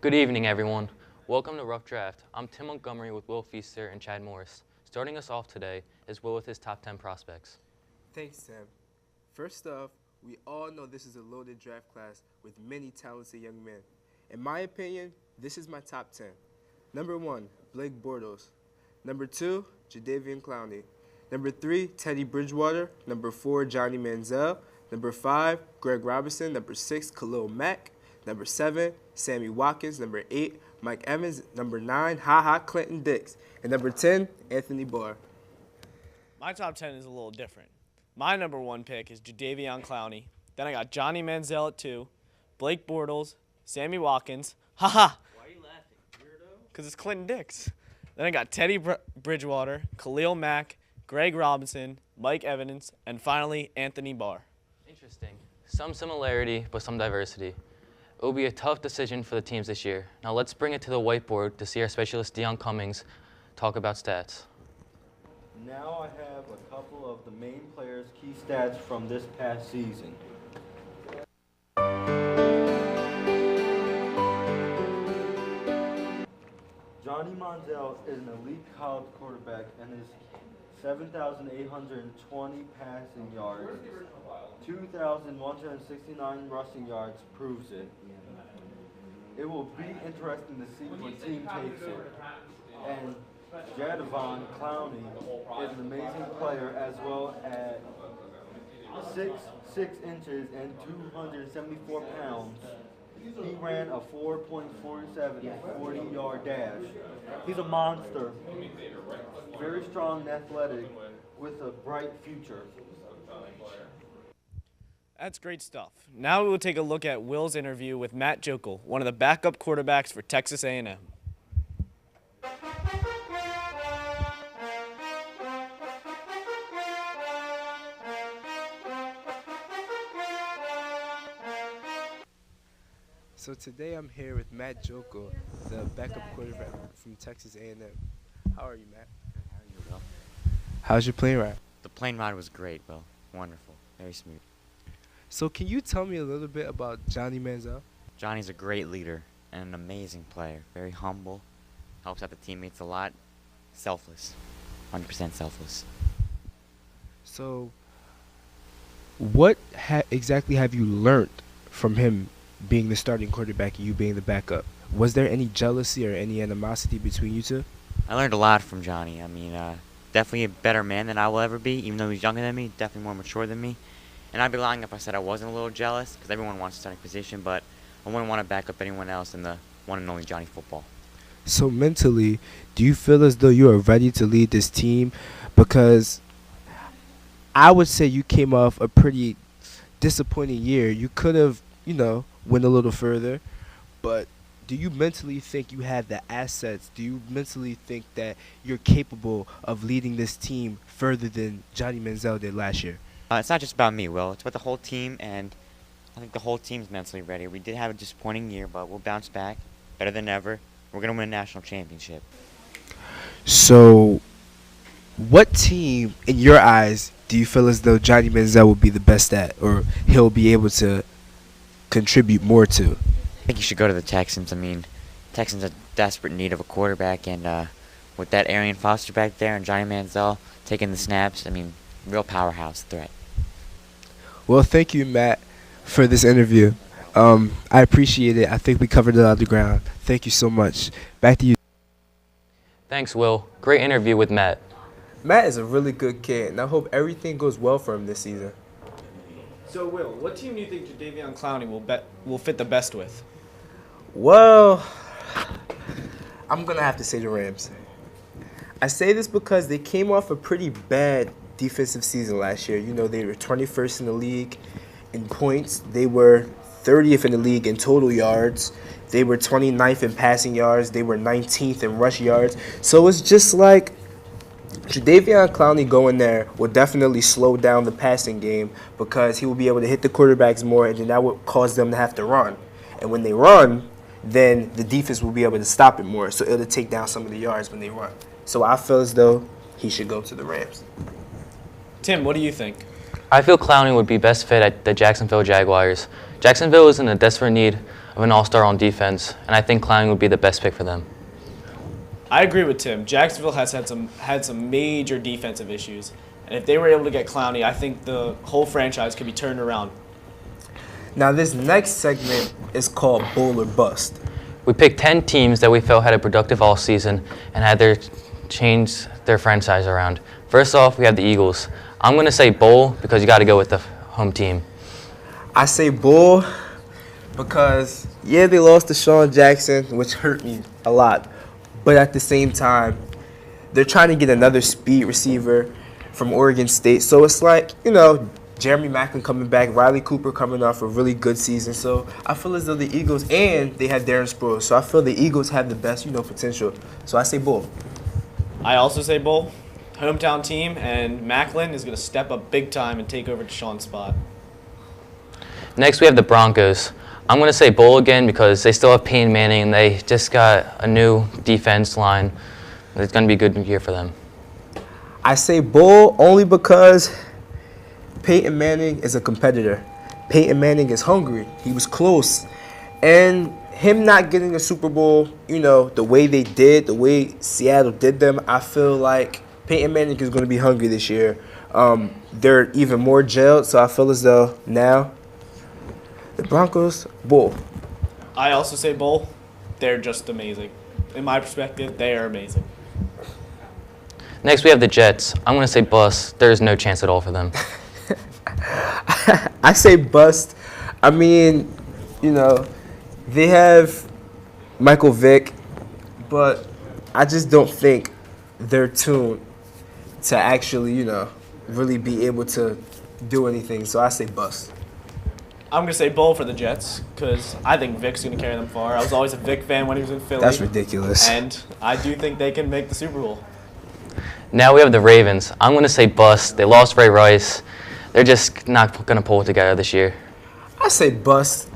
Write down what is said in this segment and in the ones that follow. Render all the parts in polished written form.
Good evening, everyone. Welcome to Rough Draft. I'm Tim Montgomery with Will Feaster and Chad Morris. Starting us off today is Will with his top 10 prospects. Thanks, Sam. First off, we all know this is a loaded draft class with many talented young men. In my opinion, this is my top 10. Number 1, Blake Bortles. Number 2, Jadeveon Clowney. Number 3, Teddy Bridgewater. Number 4, Johnny Manziel. Number 5, Greg Robinson. Number 6, Khalil Mack. Number 7, Sammy Watkins. Number 8, Mike Evans. Number 9, Clinton Dix. And number 10, Anthony Barr. My top 10 is a little different. My number 1 pick is Jadeveon Clowney. Then I got Johnny Manziel at 2, Blake Bortles, Sammy Watkins. Why are you laughing, weirdo? Because it's Clinton Dix. Then I got Teddy Bridgewater, Khalil Mack, Greg Robinson, Mike Evans, and finally Anthony Barr. Interesting. Some similarity, but some diversity. It will be a tough decision for the teams this year. Now let's bring it to the whiteboard to see our specialist Dion Cummings talk about stats. Now I have a couple of the main players' key stats from this past season. Johnny Manziel is an elite college quarterback and his 7,820 passing yards, 2,169 rushing yards proves it. It will be interesting to see what team takes it. And Jadeveon Clowney is an amazing player as well at 6 inches and 274 pounds. He ran a 4.47 40-yard dash. He's a monster, very strong and athletic with a bright future. That's great stuff. Now we will take a look at Will's interview with Matt Jokel, one of the backup quarterbacks for Texas A&M. So today I'm here with Matt Jokel, the backup quarterback from Texas A&M. How are you, Matt? How are you, Will? How's your plane ride? The plane ride was great, Will. Wonderful. Very smooth. So can you tell me a little bit about Johnny Manziel? Johnny's a great leader and an amazing player. Very humble. Helps out the teammates a lot. Selfless. 100% selfless. So what exactly have you learned from him being the starting quarterback and you being the backup? Was there any jealousy or any animosity between you two? I learned a lot from Johnny. I mean, definitely a better man than I will ever be, even though he's younger than me, definitely more mature than me. And I'd be lying if I said I wasn't a little jealous, because everyone wants a starting position, but I wouldn't want to back up anyone else in the one and only Johnny football. So mentally, do you feel as though you are ready to lead this team? Because I would say you came off a pretty disappointing year. You could have, went a little further, but do you mentally think you have the assets? Do you mentally think that you're capable of leading this team further than Johnny Manziel did last year? It's not just about me, Will. It's about the whole team, and I think the whole team's mentally ready. We did have a disappointing year, but we'll bounce back better than ever. We're going to win a national championship. So what team, in your eyes, do you feel as though Johnny Manziel will be the best at, or he'll be able to contribute more to? I think you should go to the Texans. I mean, Texans are desperate need of a quarterback, and with that Arian Foster back there and Johnny Manziel taking the snaps, I mean, real powerhouse threat. Well, thank you, Matt, for this interview. I appreciate it. I think we covered a lot of the ground. Thank you so much. Back to you. Thanks, Will. Great interview with Matt. Matt is a really good kid, and I hope everything goes well for him this season. So, Will, what team do you think Jadeveon Clowney will fit the best with? Well, I'm going to have to say the Rams. I say this because they came off a pretty bad defensive season last year. They were 21st in the league in points. They were 30th in the league in total yards. They were 29th in passing yards. They were 19th in rush yards. So it's just like Jadeveon Clowney going there will definitely slow down the passing game because he will be able to hit the quarterbacks more, and then that will cause them to have to run. And when they run, then the defense will be able to stop it more, so it'll take down some of the yards when they run. So I feel as though he should go to the Rams. Tim, what do you think? I feel Clowney would be best fit at the Jacksonville Jaguars. Jacksonville is in a desperate need of an all-star on defense, and I think Clowney would be the best pick for them. I agree with Tim. Jacksonville has had some major defensive issues, and if they were able to get Clowney, I think the whole franchise could be turned around. Now, this next segment is called Bull or Bust. We picked 10 teams that we felt had a productive all-season and had their change their franchise around. First off, we have the Eagles. I'm going to say Bull because you got to go with the home team. I say Bull because, yeah, they lost to Sean Jackson, which hurt me a lot. But at the same time, they're trying to get another speed receiver from Oregon State. So it's like, Jeremy Maclin coming back, Riley Cooper coming off a really good season. So I feel as though the Eagles, and they have Darren Sproles. So I feel the Eagles have the best, potential. So I say Bull. I also say Bull, hometown team, and Maclin is going to step up big time and take over Deshaun's spot. Next, we have the Broncos. I'm going to say Bull again because they still have Peyton Manning and they just got a new defense line. It's going to be a good year for them. I say Bull only because Peyton Manning is a competitor. Peyton Manning is hungry. He was close. And him not getting a Super Bowl, the way they did, the way Seattle did them, I feel like Peyton Manning is going to be hungry this year. They're even more jailed, so I feel as though now the Broncos, Bull. I also say Bull. They're just amazing. In my perspective, they are amazing. Next, we have the Jets. I'm going to say bust. There is no chance at all for them. I say bust. I mean, they have Michael Vick, but I just don't think they're tuned to actually, really be able to do anything. So I say bust. I'm going to say Bull for the Jets because I think Vic's going to carry them far. I was always a Vic fan when he was in Philly. That's ridiculous. And I do think they can make the Super Bowl. Now we have the Ravens. I'm going to say bust. They lost Ray Rice. They're just not going to pull it together this year. I say bust.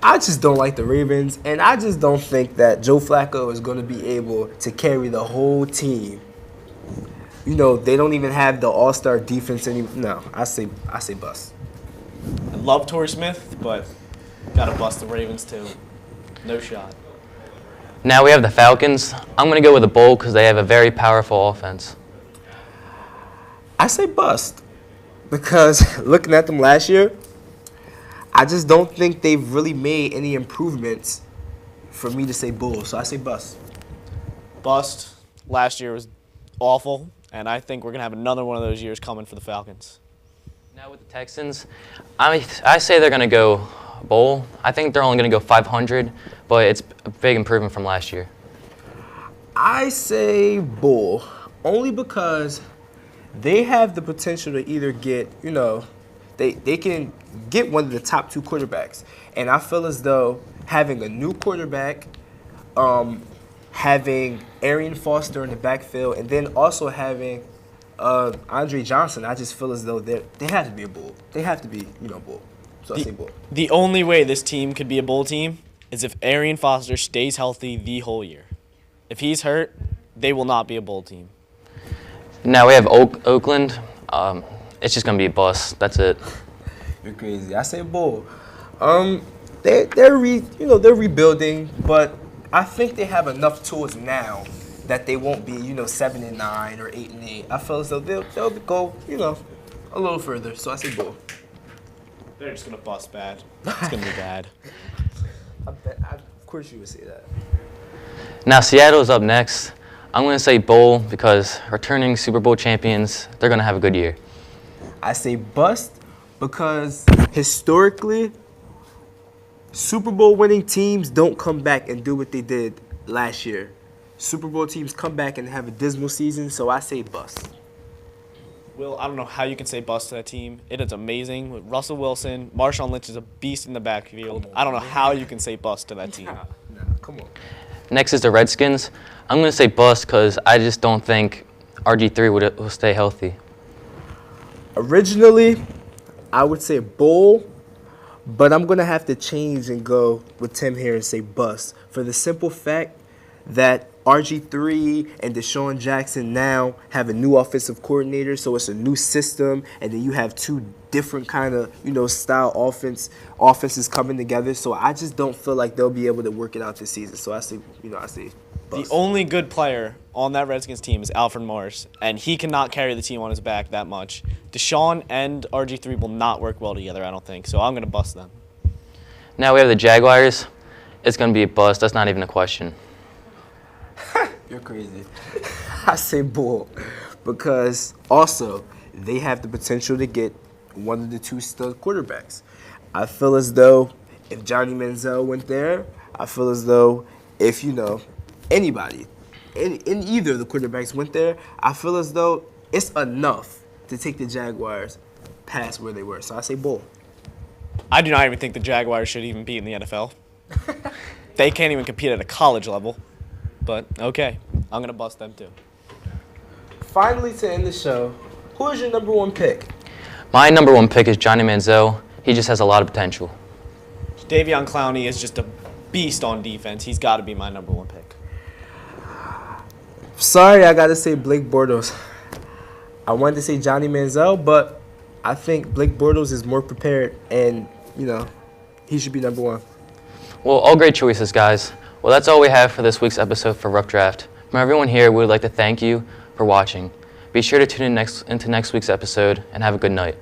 I just don't like the Ravens, and I just don't think that Joe Flacco is going to be able to carry the whole team. They don't even have the all-star defense anymore. No, I say bust. I love Torrey Smith, but got to bust the Ravens too. No shot. Now we have the Falcons. I'm going to go with a Bull because they have a very powerful offense. I say bust because looking at them last year, I just don't think they've really made any improvements for me to say Bull. So I say bust. Bust. Last year was awful, and I think we're going to have another one of those years coming for the Falcons. Now with the Texans, I say they're going to go Bull. I think they're only going to go 500, but it's a big improvement from last year. I say Bull only because they have the potential to either get, they can get one of the top two quarterbacks. And I feel as though having a new quarterback, having Arian Foster in the backfield, and then also having Andre Johnson, I just feel as though they have to be a Bull. They have to be, Bull. So I say Bull. The only way this team could be a Bull team is if Arian Foster stays healthy the whole year. If he's hurt, they will not be a Bull team. Now we have Oakland. It's just going to be a bust. That's it. You're crazy. I say Bull. They're rebuilding, but I think they have enough tools now that they won't be 7-9 or 8-8. I feel as though they'll go a little further. So I say Bull. They're just going to bust bad. It's going to be bad. Of course you would say that. Now Seattle's up next. I'm going to say Bull because returning Super Bowl champions, they're going to have a good year. I say bust because historically, Super Bowl winning teams don't come back and do what they did last year. Super Bowl teams come back and have a dismal season, so I say bust. Will, I don't know how you can say bust to that team. It is amazing. With Russell Wilson, Marshawn Lynch is a beast in the backfield. I don't know how you can say bust to that team. Nah, come on. Next is the Redskins. I'm going to say bust because I just don't think RG3 will stay healthy. Originally, I would say Bull, but I'm going to have to change and go with Tim here and say bust for the simple fact that RG3 and Deshaun Jackson now have a new offensive coordinator, so it's a new system, and then you have two different kind of, style offenses coming together. So I just don't feel like they'll be able to work it out this season. So I say The bust. only good player on that Redskins team is Alfred Morris, and he cannot carry the team on his back that much. Deshaun and RG3 will not work well together, I don't think. So I'm going to bust them. Now we have the Jaguars. It's going to be a bust. That's not even a question. You're crazy. I say bull, because also they have the potential to get one of the two stud quarterbacks. I feel as though if Johnny Manziel went there, I feel as though if anybody, in either of the quarterbacks went there, I feel as though it's enough to take the Jaguars past where they were. So I say bull. I do not even think the Jaguars should even be in the NFL. They can't even compete at a college level. But, okay, I'm going to bust them too. Finally, to end the show, who is your number one pick? My number one pick is Johnny Manziel. He just has a lot of potential. Davion Clowney is just a beast on defense. He's got to be my number one pick. Sorry, I got to say Blake Bortles. I wanted to say Johnny Manziel, but I think Blake Bortles is more prepared, and, he should be number one. Well, all great choices, guys. Well, that's all we have for this week's episode for Rough Draft. From everyone here, we would like to thank you for watching. Be sure to tune in into next week's episode, and have a good night.